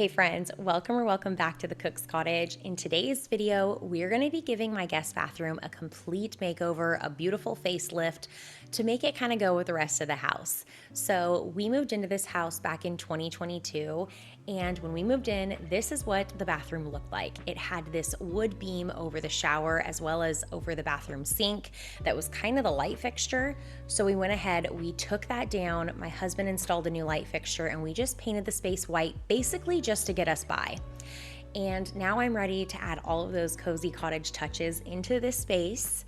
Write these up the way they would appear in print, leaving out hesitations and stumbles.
Hey friends, welcome back to the Cook's Cottage. In today's video, we're going to be giving my guest bathroom a complete makeover, a beautiful facelift to make it kind of go with the rest of the house. So we moved into this house back in 2022, and when we moved in, this is what the bathroom looked like. It had this wood beam over the shower as well as over the bathroom sink that was kind of the light fixture. So we went ahead, we took that down, my husband installed a new light fixture, and we just painted the space white, basically just to get us by. And now I'm ready to add all of those cozy cottage touches into this space.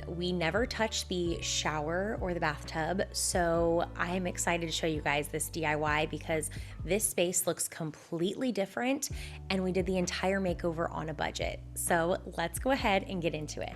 We never touched the shower or the bathtub, so I'm excited to show you guys this DIY because this space looks completely different and we did the entire makeover on a budget. So let's go ahead and get into it.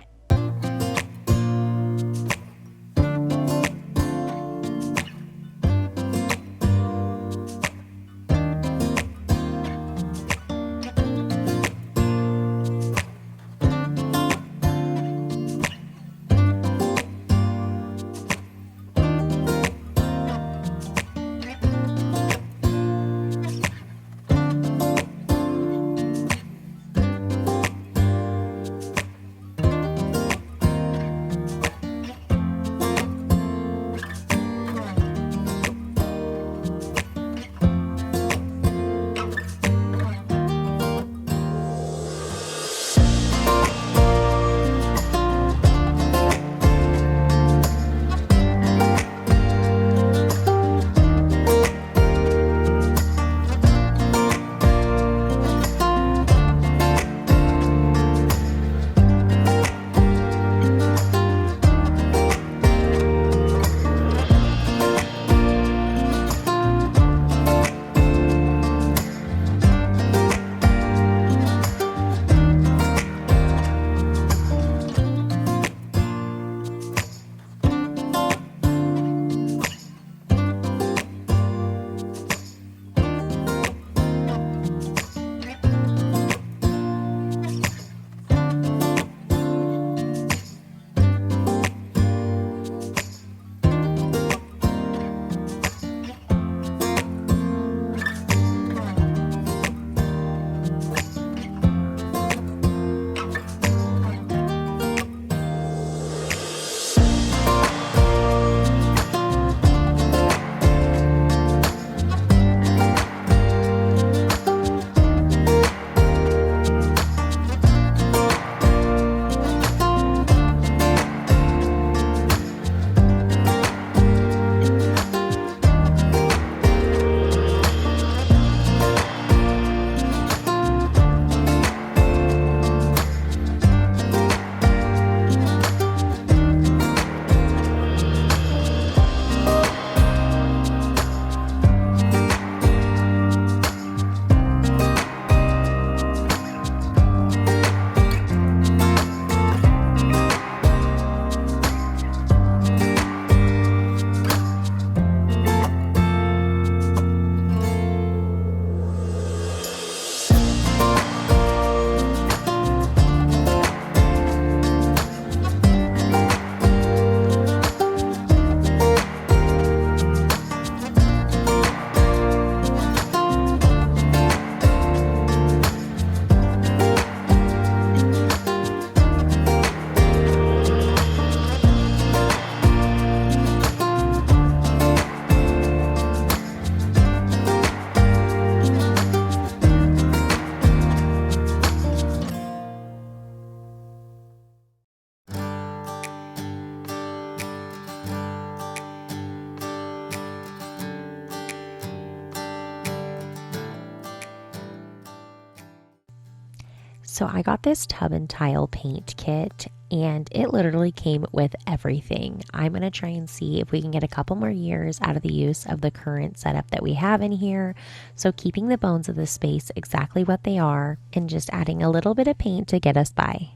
So I got this tub and tile paint kit and it literally came with everything. I'm going to try and see if we can get a couple more years out of the use of the current setup that we have in here. So keeping the bones of the space exactly what they are and just adding a little bit of paint to get us by.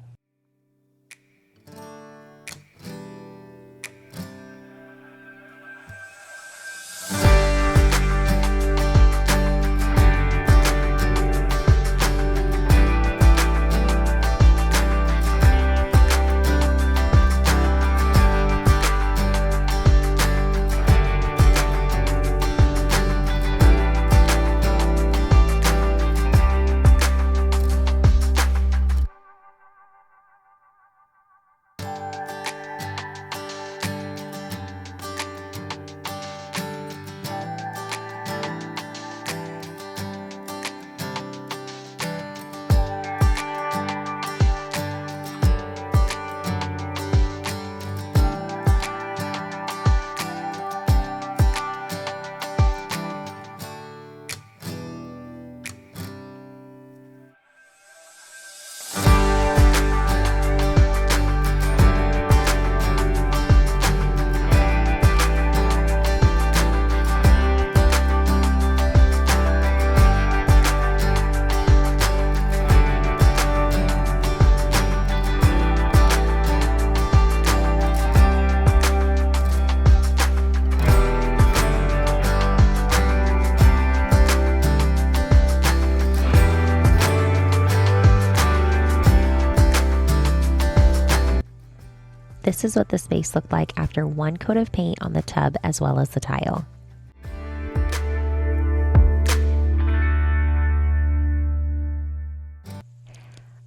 this is what the space looked like after one coat of paint on the tub as well as the tile.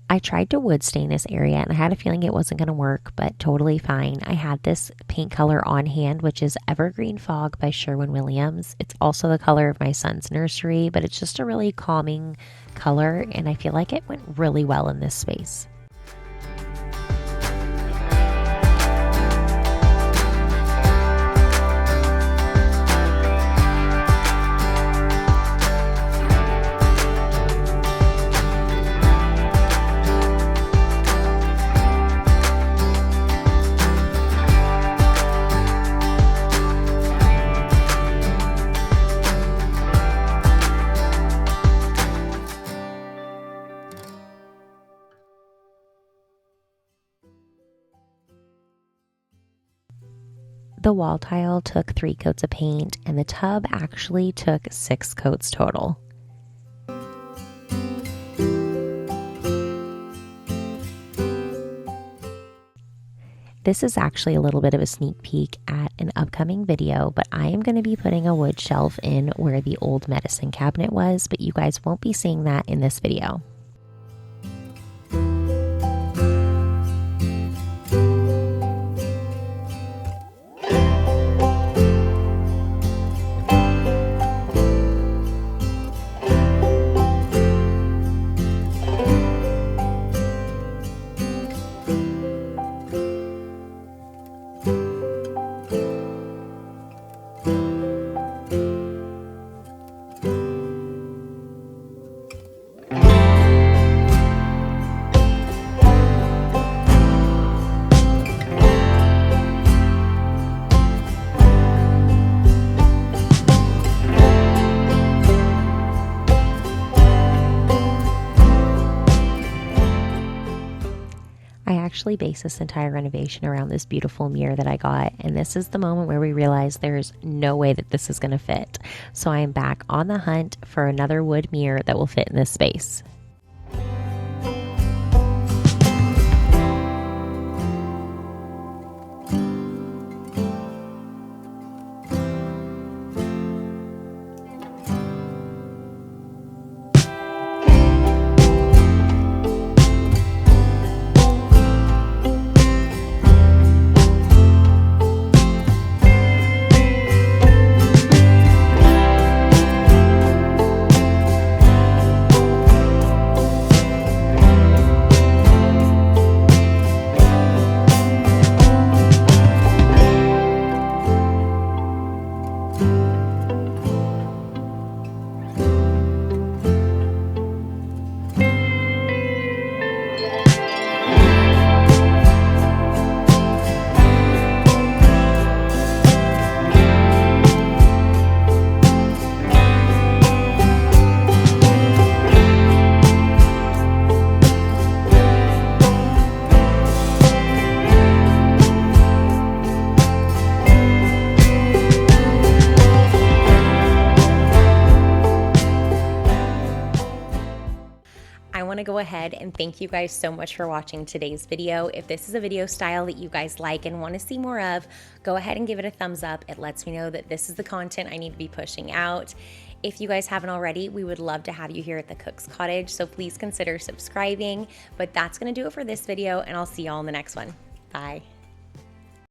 I tried to wood stain this area and I had a feeling it wasn't going to work, but totally fine. I had this paint color on hand, which is Evergreen Fog by Sherwin-Williams. It's also the color of my son's nursery, but it's just a really calming color and I feel like it went really well in this space. The wall tile took 3 coats of paint and the tub actually took 6 coats total. This is actually a little bit of a sneak peek at an upcoming video, but I am going to be putting a wood shelf in where the old medicine cabinet was, but you guys won't be seeing that in this video. Actually based this entire renovation around this beautiful mirror that I got, and this is the moment where we realized there's no way that this is going to fit. So I am back on the hunt for another wood mirror that will fit in this space. Go ahead and thank you guys so much for watching today's video. If this is a video style that you guys like and want to see more of, go ahead and give it a thumbs up. It lets me know that this is the content I need to be pushing out. If you guys haven't already, we would love to have you here at the Cook's Cottage, so please consider subscribing. But that's going to do it for this video, and I'll see y'all in the next one. Bye.